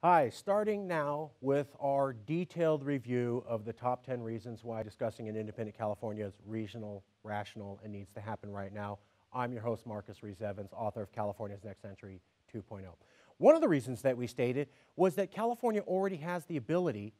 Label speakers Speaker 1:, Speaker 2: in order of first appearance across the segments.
Speaker 1: Hi, starting now with our detailed review of the top 10 reasons why discussing an independent California is reasonable, rational, and needs to happen right now. I'm your host, Marcus Rees-Evans, author of California's Next Century 2.0. One of the reasons that we stated was that California already has the ability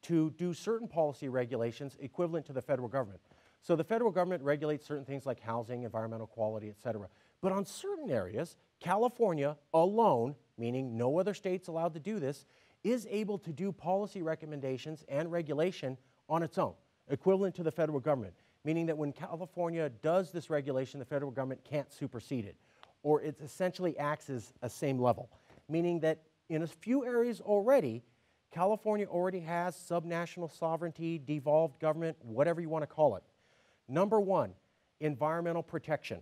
Speaker 1: to do certain policy regulations equivalent to the federal government. So the federal government regulates certain things like housing, environmental quality, etc. But on certain areas, California alone, meaning no other state's allowed to do this, is able to do policy recommendations and regulation on its own, equivalent to the federal government, meaning that when California does this regulation, the federal government can't supersede it, or it essentially acts as a same level, meaning that in a few areas already, California already has subnational sovereignty, devolved government, whatever you want to call it. Number one, environmental protection.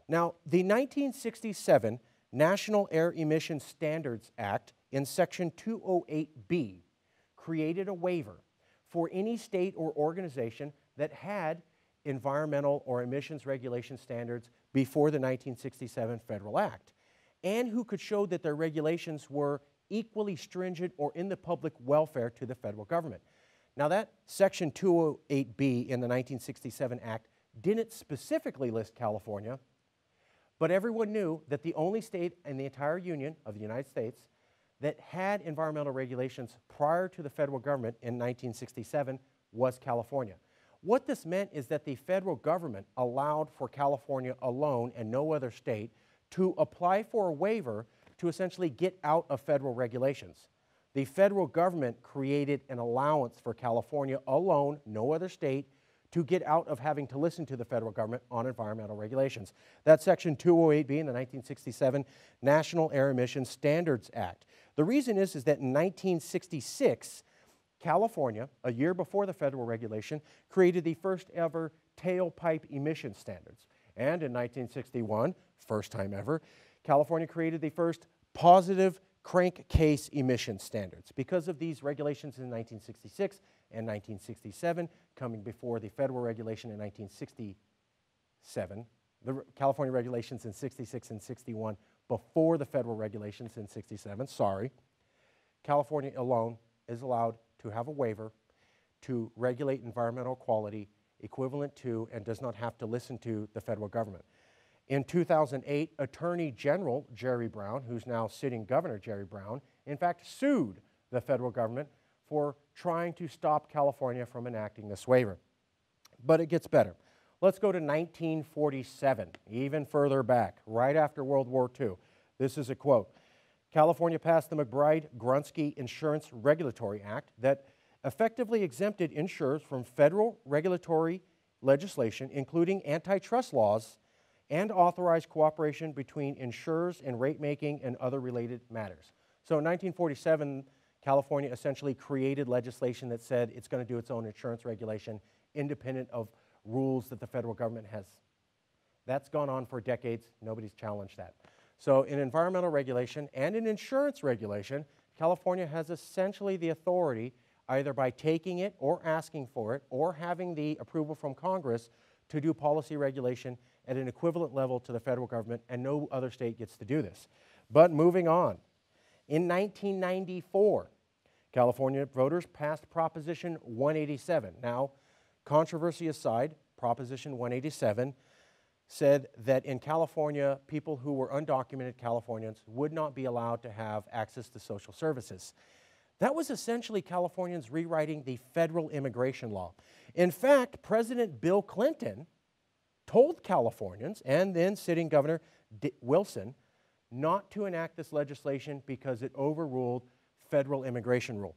Speaker 1: Now, the 1967 National Air Emission Standards Act in Section 208B created a waiver for any state or organization that had environmental or emissions regulation standards before the 1967 Federal Act, and who could show that their regulations were equally stringent or in the public welfare to the federal government. Now that Section 208B in the 1967 Act didn't specifically list California, but everyone knew that the only state in the entire Union of the United States that had environmental regulations prior to the federal government in 1967 was California. What this meant is that the federal government allowed for California alone and no other state to apply for a waiver to essentially get out of federal regulations. The federal government created an allowance for California alone, no other state, to get out of having to listen to the federal government on environmental regulations. That's Section 208B in the 1967 National Air Emissions Standards Act. The reason is that in 1966, California, a year before the federal regulation, created the first ever tailpipe emission standards. And in 1961, first time ever, California created the first positive crankcase emission standards. Because of these regulations in 1966 and 1967, coming before the federal regulation in 1967, the California regulations in 66 and 61 before the federal regulations in 67, California alone is allowed to have a waiver to regulate environmental quality equivalent to and does not have to listen to the federal government. In 2008, Attorney General Jerry Brown, who's now sitting Governor Jerry Brown, in fact sued the federal government for trying to stop California from enacting this waiver. But it gets better. Let's go to 1947, even further back, right after World War II. This is a quote. California passed the McBride-Grunsky Insurance Regulatory Act that effectively exempted insurers from federal regulatory legislation, including antitrust laws, and authorized cooperation between insurers in rate-making and other related matters. So in 1947, California essentially created legislation that said it's going to do its own insurance regulation independent of rules that the federal government has. That's gone on for decades. Nobody's challenged that. So in environmental regulation and in insurance regulation, California has essentially the authority, either by taking it or asking for it or having the approval from Congress, to do policy regulation at an equivalent level to the federal government, and no other state gets to do this. But moving on, in 1994, California voters passed Proposition 187. Now, controversy aside, Proposition 187 said that in California, people who were undocumented Californians would not be allowed to have access to social services. That was essentially Californians rewriting the federal immigration law. In fact, President Bill Clinton told Californians, and then sitting Governor Wilson, not to enact this legislation because it overruled federal immigration rule.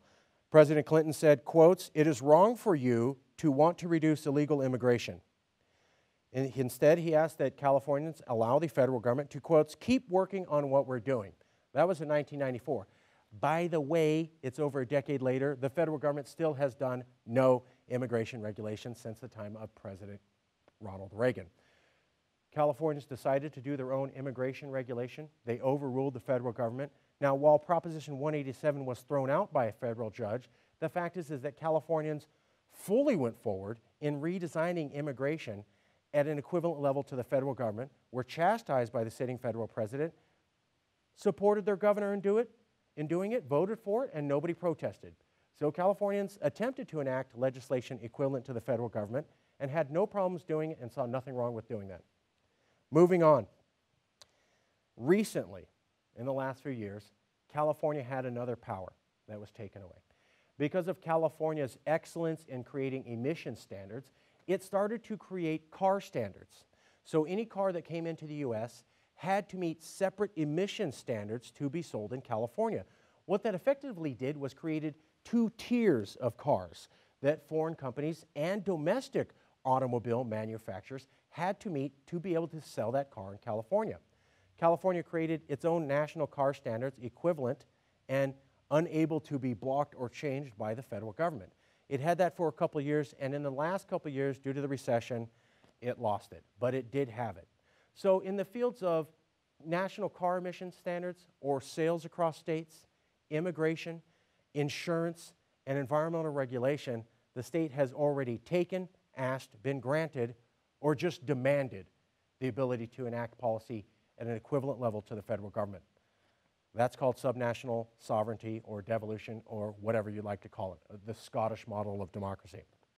Speaker 1: President Clinton said, quotes, "It is wrong for you to want to reduce illegal immigration." And instead, he asked that Californians allow the federal government to, quotes, "keep working on what we're doing." That was in 1994. By the way, it's over a decade later, the federal government still has done no immigration regulations since the time of President Ronald Reagan. Californians decided to do their own immigration regulation. They overruled the federal government. Now, while Proposition 187 was thrown out by a federal judge, the fact is that Californians fully went forward in redesigning immigration at an equivalent level to the federal government, were chastised by the sitting federal president, supported their governor and do it, in doing it, voted for it, and nobody protested. So Californians attempted to enact legislation equivalent to the federal government and had no problems doing it and saw nothing wrong with doing that. Moving on. Recently, in the last few years, California had another power that was taken away. Because of California's excellence in creating emission standards, it started to create car standards. So any car that came into the U.S. had to meet separate emission standards to be sold in California. What that effectively did was created two tiers of cars that foreign companies and domestic automobile manufacturers had to meet to be able to sell that car in California. California created its own national car standards equivalent and unable to be blocked or changed by the federal government. It had that for a couple of years, and in the last couple of years, due to the recession, it lost it, but it did have it. So in the fields of national car emission standards or sales across states, immigration, insurance, and environmental regulation, the state has already taken, asked, been granted, or just demanded the ability to enact policy at an equivalent level to the federal government. That's called subnational sovereignty or devolution or whatever you like to call it, the Scottish model of democracy.